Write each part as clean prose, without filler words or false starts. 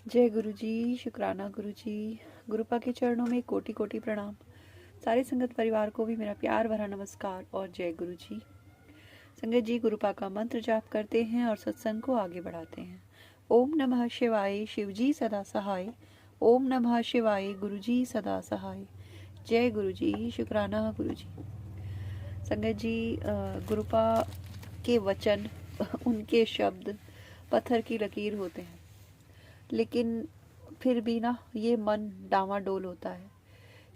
जय गुरु जी, शुक्राना गुरु जी। गुरुपा के चरणों में कोटि कोटि प्रणाम। सारे संगत परिवार को भी मेरा प्यार भरा नमस्कार और जय गुरु जी। संगत जी, गुरुपा का मंत्र जाप करते हैं और सत्संग को आगे बढ़ाते हैं। ओम नमः शिवाय, शिव जी सदा सहाय। ओम नमः शिवाय, गुरु जी सदा सहाय। जय गुरु जी, शुक्राना गुरु जी। संगत जी, गुरुपा के वचन उनके शब्द पत्थर की लकीर होते हैं, लेकिन फिर भी ना ये मन डामाडोल होता है,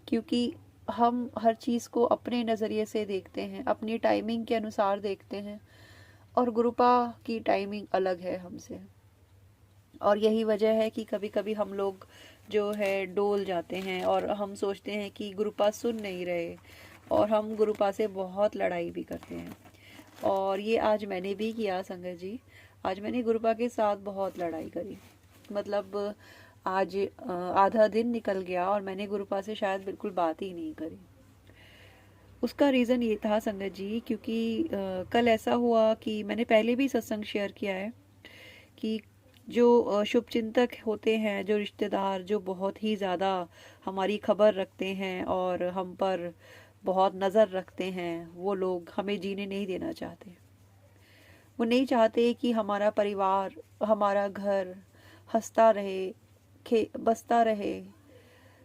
क्योंकि हम हर चीज़ को अपने नज़रिए से देखते हैं, अपनी टाइमिंग के अनुसार देखते हैं, और गुरुपा की टाइमिंग अलग है हमसे। और यही वजह है कि कभी कभी हम लोग जो है डोल जाते हैं और हम सोचते हैं कि गुरुपा सुन नहीं रहे, और हम गुरुपा से बहुत लड़ाई भी करते हैं। और ये आज मैंने भी किया संगत जी। आज मैंने गुरुपा के साथ बहुत लड़ाई करी। मतलब आज आधा दिन निकल गया और मैंने गुरुपा से शायद बिल्कुल बात ही नहीं करी। उसका रीज़न ये था संगत जी, क्योंकि कल ऐसा हुआ कि मैंने पहले भी सत्संग शेयर किया है कि जो शुभचिंतक होते हैं, जो रिश्तेदार जो बहुत ही ज़्यादा हमारी खबर रखते हैं और हम पर बहुत नज़र रखते हैं, वो लोग हमें जीने नहीं देना चाहते। वो नहीं चाहते कि हमारा परिवार, हमारा घर हंसता रहे, खे बसता रहे,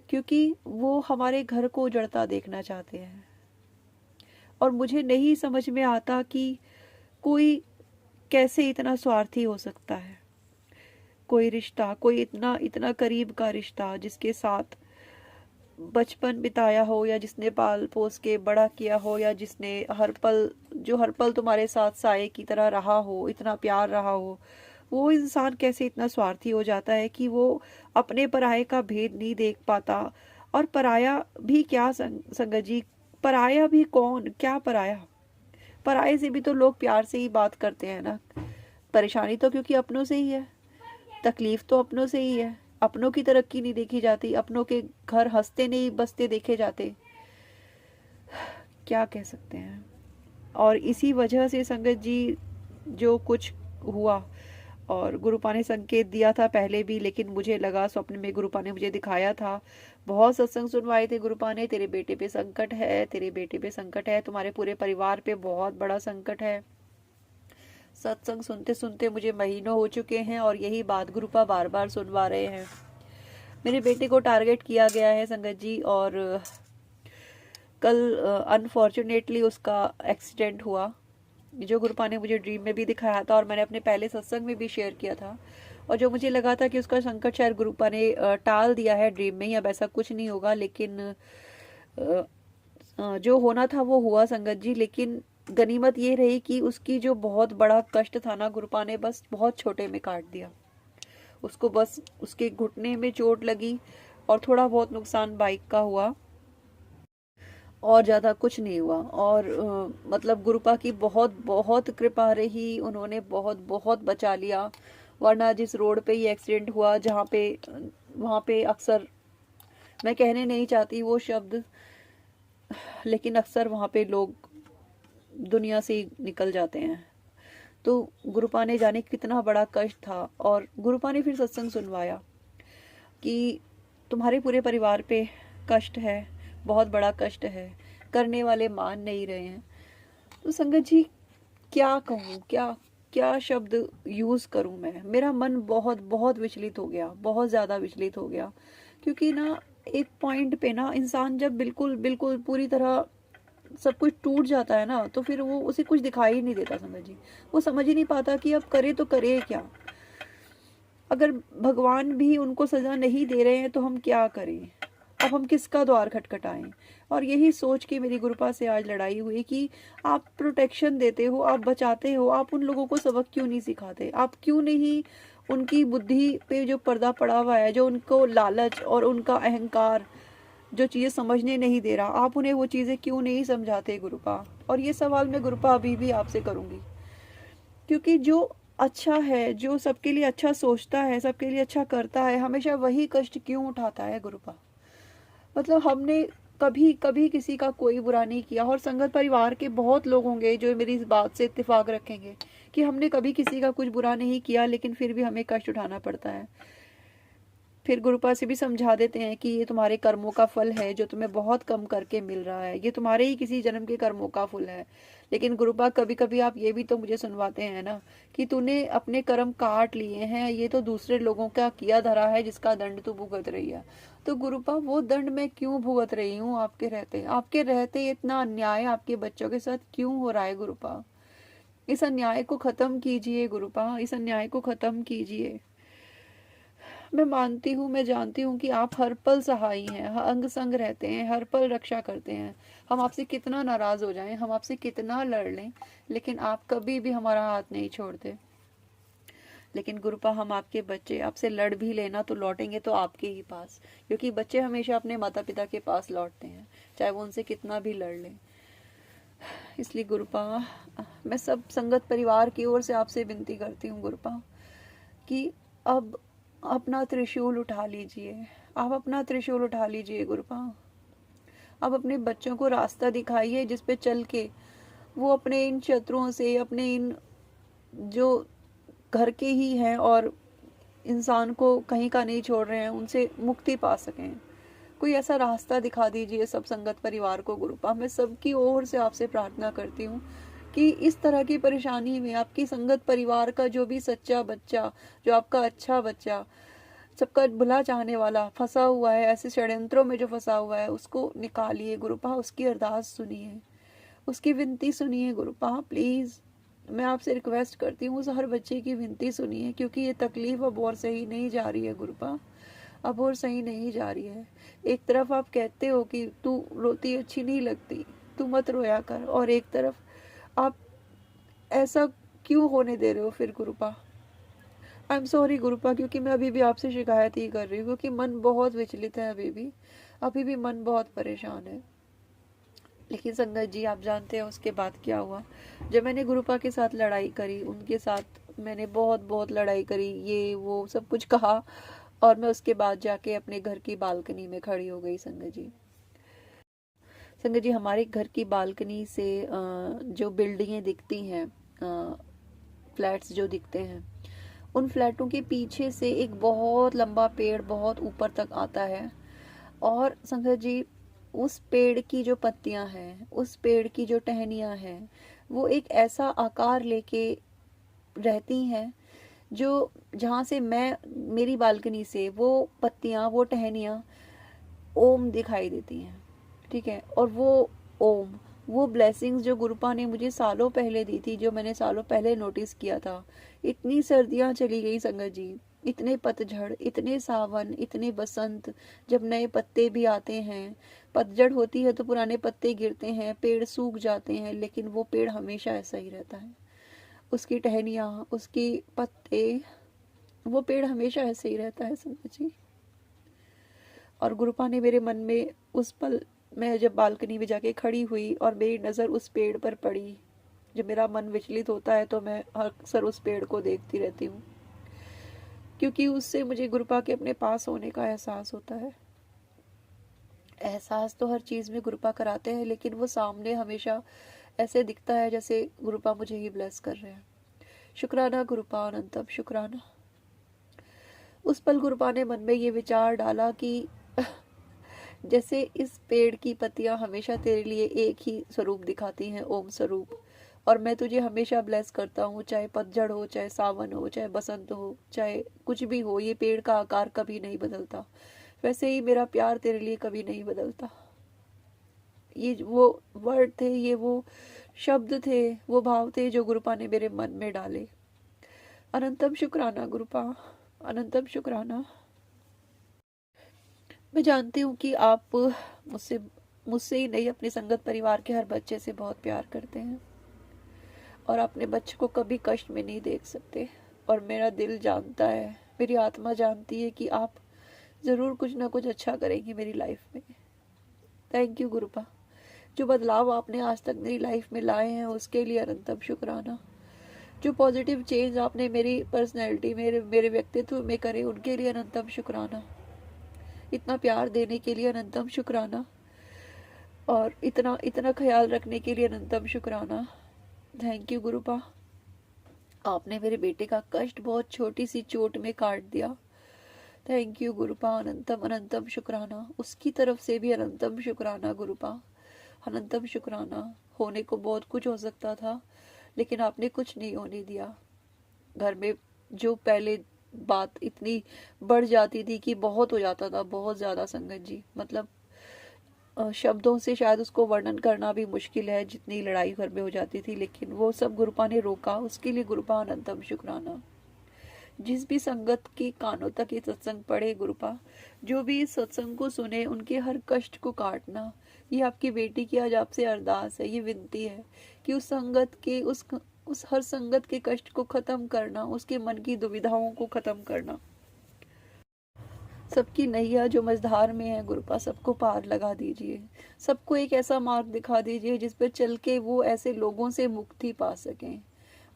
क्योंकि वो हमारे घर को उजड़ता देखना चाहते हैं। और मुझे नहीं समझ में आता कि कोई कैसे इतना स्वार्थी हो सकता है। कोई रिश्ता, कोई इतना इतना करीब का रिश्ता, जिसके साथ बचपन बिताया हो, या जिसने पाल पोस के बड़ा किया हो, या जिसने हर पल तुम्हारे साथ साए की तरह रहा हो, इतना प्यार रहा हो, वो इंसान कैसे इतना स्वार्थी हो जाता है कि वो अपने पराये का भेद नहीं देख पाता। और पराया भी क्या संगत जी, पराया भी कौन, क्या पराया? पराये से भी तो लोग प्यार से ही बात करते हैं ना। परेशानी तो क्योंकि अपनों से ही है, तकलीफ तो अपनों से ही है। अपनों की तरक्की नहीं देखी जाती, अपनों के घर हंसते नहीं बसते देखे जाते, क्या कह सकते हैं। और इसी वजह से संगत जी, जो कुछ हुआ, और गुरुपा ने संकेत दिया था पहले भी, लेकिन मुझे लगा स्वप्न में गुरुपा ने मुझे दिखाया था। बहुत सत्संग सुनवाए थे गुरुपा ने, तेरे बेटे पे संकट है, तेरे बेटे पे संकट है, तुम्हारे पूरे परिवार पे बहुत बड़ा संकट है। सत्संग सुनते सुनते मुझे महीनों हो चुके हैं और यही बात गुरुपा बार बार सुनवा रहे हैं। मेरे बेटे को टारगेट किया गया है संगत जी, और कल अनफॉर्चुनेटली उसका एक्सीडेंट हुआ, जो गुरुपा ने मुझे ड्रीम में भी दिखाया था और मैंने अपने पहले सत्संग में भी शेयर किया था। और जो मुझे लगा था कि उसका संकट शायद गुरुपा ने टाल दिया है ड्रीम में ही, अब ऐसा कुछ नहीं होगा, लेकिन जो होना था वो हुआ संगत जी। लेकिन गनीमत ये रही कि उसकी जो बहुत बड़ा कष्ट था ना, गुरुपा ने बस बहुत छोटे में काट दिया उसको। बस उसके घुटने में चोट लगी और थोड़ा बहुत नुकसान बाइक का हुआ, और ज़्यादा कुछ नहीं हुआ। और मतलब गुरुपा की बहुत बहुत कृपा रही, उन्होंने बहुत बहुत बचा लिया। वरना जिस रोड पे ये एक्सीडेंट हुआ, जहाँ पे वहाँ पे अक्सर, मैं कहने नहीं चाहती वो शब्द, लेकिन अक्सर वहाँ पे लोग दुनिया से निकल जाते हैं। तो गुरुपा ने जाने कितना बड़ा कष्ट था, और गुरुपा ने फिर सत्संग सुनवाया कि तुम्हारे पूरे परिवार पे कष्ट है, बहुत बड़ा कष्ट है, करने वाले मान नहीं रहे हैं। तो संगत जी, क्या कहूँ, क्या क्या शब्द यूज़ करूँ मैं? मेरा मन बहुत बहुत विचलित हो गया, बहुत ज़्यादा विचलित हो गया। क्योंकि ना, एक पॉइंट पे ना इंसान जब बिल्कुल बिल्कुल पूरी तरह सब कुछ टूट जाता है ना, तो फिर वो उसे कुछ दिखाई ही नहीं देता संगत जी। वो समझ ही नहीं पाता कि अब करे तो करे क्या। अगर भगवान भी उनको सजा नहीं दे रहे हैं तो हम क्या करें? अब हम किसका द्वार खटखटाएं? और यही सोच के मेरी गुरुपा से आज लड़ाई हुई कि आप प्रोटेक्शन देते हो, आप बचाते हो, आप उन लोगों को सबक क्यों नहीं सिखाते? आप क्यों नहीं उनकी बुद्धि पे जो पर्दा पड़ा हुआ है, जो उनको लालच और उनका अहंकार जो चीज़ें समझने नहीं दे रहा, आप उन्हें वो चीज़ें क्यों नहीं समझाते गुरुपा? और ये सवाल मैं गुरुपा अभी भी आपसे करूँगी, क्योंकि जो अच्छा है, जो सबके लिए अच्छा सोचता है, सबके लिए अच्छा करता है, हमेशा वही कष्ट क्यों उठाता है गुरुपा? मतलब हमने कभी कभी किसी का कोई बुरा नहीं किया, और संगत परिवार के बहुत लोग होंगे जो मेरी इस बात से इत्तेफाक रखेंगे कि हमने कभी किसी का कुछ बुरा नहीं किया, लेकिन फिर भी हमें कष्ट उठाना पड़ता है। फिर गुरुपा से भी समझा देते हैं कि ये तुम्हारे कर्मों का फल है जो तुम्हें बहुत कम करके मिल रहा है, ये तुम्हारे ही किसी जन्म के कर्मों का फल है। लेकिन गुरुपा कभी कभी आप ये भी तो मुझे सुनवाते हैं ना कि तूने अपने कर्म काट लिए हैं, ये तो दूसरे लोगों का किया धरा है जिसका दंड तू भुगत रही है। तो गुरुपा वो दंड मैं क्यों भुगत रही हूँ आपके रहते इतना अन्याय आपके बच्चों के साथ क्यों हो रहा है गुरुपा? इस अन्याय को खत्म कीजिए गुरुपा, इस अन्याय को खत्म कीजिए। मैं मानती हूँ, मैं जानती हूँ कि आप हर पल सहाय हैं, अंग संग रहते हैं, हर पल रक्षा करते हैं। हम आपसे कितना नाराज हो जाएं, हम आपसे कितना लड़ लें, लेकिन आप कभी भी हमारा हाथ नहीं छोड़ते। लेकिन गुरुपा हम आपके बच्चे, आपसे लड़ भी लेना तो लौटेंगे तो आपके ही पास, क्योंकि बच्चे हमेशा अपने माता पिता के पास लौटते हैं, चाहे वो उनसे कितना भी लड़ लें। इसलिए गुरुपा मैं सब संगत परिवार की ओर से आपसे विनती करती हूँ गुरुपा कि अब अपना त्रिशूल उठा लीजिए, आप अपना त्रिशूल उठा लीजिए गुरुपा। आप अपने बच्चों को रास्ता दिखाइए जिस पे चल के वो अपने इन शत्रुओं से, अपने इन जो घर के ही हैं और इंसान को कहीं का नहीं छोड़ रहे हैं, उनसे मुक्ति पा सकें। कोई ऐसा रास्ता दिखा दीजिए सब संगत परिवार को गुरुपा। मैं सबकी ओर से आपसे प्रार्थना करती हूँ कि इस तरह की परेशानी में आपकी संगत परिवार का जो भी सच्चा बच्चा, जो आपका अच्छा बच्चा, सबका भला चाहने वाला फंसा हुआ है, ऐसे षड्यंत्रों में जो फंसा हुआ है, उसको निकालिए गुरुपा। उसकी अरदास सुनिए, उसकी विनती सुनिए गुरुपा। प्लीज मैं आपसे रिक्वेस्ट करती हूँ उस हर बच्चे की विनती सुनिए, क्योंकि ये तकलीफ अब और सही नहीं जा रही है गुरुपा, अब और सही नहीं जा रही है। एक तरफ आप कहते हो कि तू रोती अच्छी नहीं लगती, तू मत रोया कर, और एक तरफ आप ऐसा क्यों होने दे रहे हो फिर गुरुपा? आई एम सॉरी गुरुपा, क्योंकि मैं अभी भी आपसे शिकायत ही कर रही हूँ, क्योंकि मन बहुत विचलित है, अभी भी मन बहुत परेशान है। लेकिन संगत जी आप जानते हैं उसके बाद क्या हुआ? जब मैंने गुरुपा के साथ लड़ाई करी, उनके साथ मैंने बहुत बहुत लड़ाई करी, ये वो सब कुछ कहा, और मैं उसके बाद जाके अपने घर की बालकनी में खड़ी हो गई। संगत जी हमारे घर की बालकनी से जो बिल्डिंगें दिखती हैं, फ्लैट्स जो दिखते हैं, उन फ्लैटों के पीछे से एक बहुत लंबा पेड़ बहुत ऊपर तक आता है। और संगत जी उस पेड़ की जो पत्तियां हैं, उस पेड़ की जो टहनियां हैं, वो एक ऐसा आकार लेके रहती हैं जो जहाँ से मेरी बालकनी से वो पत्तियां, वो टहनियां ओम दिखाई देती हैं। ठीक है, और वो ओम, वो ब्लेसिंग्स जो गुरुपा ने मुझे सालों पहले दी थी, जो मैंने सालों पहले नोटिस किया था। इतनी सर्दियां चली गई संगत जी, इतने पतझड़, इतने सावन, इतने बसंत, जब नए पत्ते भी आते हैं, पतझड़ होती है तो पुराने पत्ते गिरते हैं, पेड़ सूख जाते हैं, लेकिन वो पेड़ हमेशा ऐसा ही रहता है। उसकी टहनियाँ, उसकी पत्ते, वो पेड़ हमेशा ऐसे ही रहता है संगत जी। और गुरुपा ने मेरे मन में उस पल, मैं जब बालकनी में जाके खड़ी हुई और मेरी नज़र उस पेड़ पर पड़ी, जब मेरा मन विचलित होता है तो मैं अक्सर उस पेड़ को देखती रहती हूँ, क्योंकि उससे मुझे गुरुपा के अपने पास होने का एहसास होता है। एहसास तो हर चीज़ में गुरुपा कराते हैं, लेकिन वो सामने हमेशा ऐसे दिखता है जैसे गुरुपा मुझे ही ब्लेस कर रहे हैं। शुक्राना गुरुपा, अनंतम शुक्राना। उस पल गुरुपा ने मन में ये विचार डाला कि जैसे इस पेड़ की पत्तियां हमेशा तेरे लिए एक ही स्वरूप दिखाती हैं, ओम स्वरूप, और मैं तुझे हमेशा ब्लेस करता हूँ, चाहे पतझड़ हो, चाहे सावन हो, चाहे बसंत हो, चाहे कुछ भी हो, ये पेड़ का आकार कभी नहीं बदलता, वैसे ही मेरा प्यार तेरे लिए कभी नहीं बदलता। ये वो वर्ड थे, ये वो शब्द थे, वो भाव थे जो गुरुपा ने मेरे मन में डाले। अनंतम शुक्राना गुरुपा, अनंतम शुक्राना। मैं जानती हूँ कि आप मुझसे मुझसे ही नहीं, अपनी संगत परिवार के हर बच्चे से बहुत प्यार करते हैं, और अपने बच्चे को कभी कष्ट में नहीं देख सकते। और मेरा दिल जानता है, मेरी आत्मा जानती है कि आप ज़रूर कुछ ना कुछ अच्छा करेंगे मेरी लाइफ में। थैंक यू गुरुपा, जो बदलाव आपने आज तक मेरी लाइफ में लाए हैं उसके लिए अनंतम शुक्राना। जो पॉजिटिव चेंज आपने मेरी पर्सनैलिटी, मेरे व्यक्तित्व में करे, उनके लिए अनंतम शुक्राना। इतना प्यार देने के लिए अनंतम शुक्राना, और इतना इतना ख्याल रखने के लिए अनंतम शुक्राना। थैंक यू गुरुपा, आपने मेरे बेटे का कष्ट बहुत छोटी सी चोट में काट दिया। थैंक यू गुरुपा, अनंतम अनंतम शुक्राना। उसकी तरफ से भी अनंतम शुक्राना गुरुपा, अनंतम शुक्राना। होने को बहुत कुछ हो सकता था, लेकिन आपने कुछ नहीं होने दिया। घर में जो पहले बात इतनी बढ़ जाती थी कि बहुत हो जाता था, बहुत ज्यादा संगत जी, मतलब शब्दों से शायद उसको वर्णन करना भी मुश्किल है, जितनी लड़ाई घर में हो जाती थी, लेकिन वो सब गुरुपा ने रोका। उसके लिए गुरुपा अनंतम शुक्राना। जिस भी संगत के कानों तक ये सत्संग पढ़े गुरुपा, जो भी इस सत्संग को सुने, उनके हर कष्ट को काटना, ये आपकी बेटी की आज आपसे अरदास है, ये विनती है कि उस संगत के उस हर संगत के कष्ट को खत्म करना, उसके मन की दुविधाओं को खत्म करना। सबकी नैया जो मझधार में है गुरुपा, सबको पार लगा दीजिए। सबको एक ऐसा मार्ग दिखा दीजिए जिस पर चल के वो ऐसे लोगों से मुक्ति पा सकें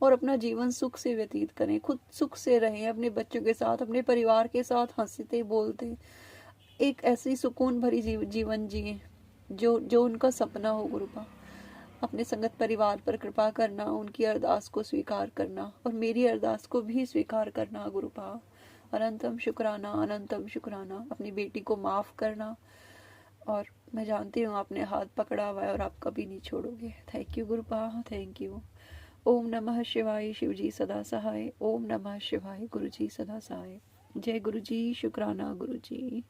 और अपना जीवन सुख से व्यतीत करें, खुद सुख से रहें, अपने बच्चों के साथ, अपने परिवार के साथ हंसते बोलते एक ऐसी सुकून भरी जीवन जिए जो जो उनका सपना हो गुरुपा। अपने संगत परिवार पर कृपा करना, उनकी अरदास को स्वीकार करना और मेरी अरदास को भी स्वीकार करना गुरुपा। अनंतम शुक्राना, अनंतम शुक्राना। अपनी बेटी को माफ करना, और मैं जानती हूँ आपने हाथ पकड़ा हुआ है और आप कभी नहीं छोड़ोगे। थैंक यू गुरुपा, थैंक यू। ओम नमः शिवाय, शिव जी सदा सहाय। ओम नमः शिवाय, गुरु जी सदा सहाय। जय गुरु जी, शुक्राना गुरु जी।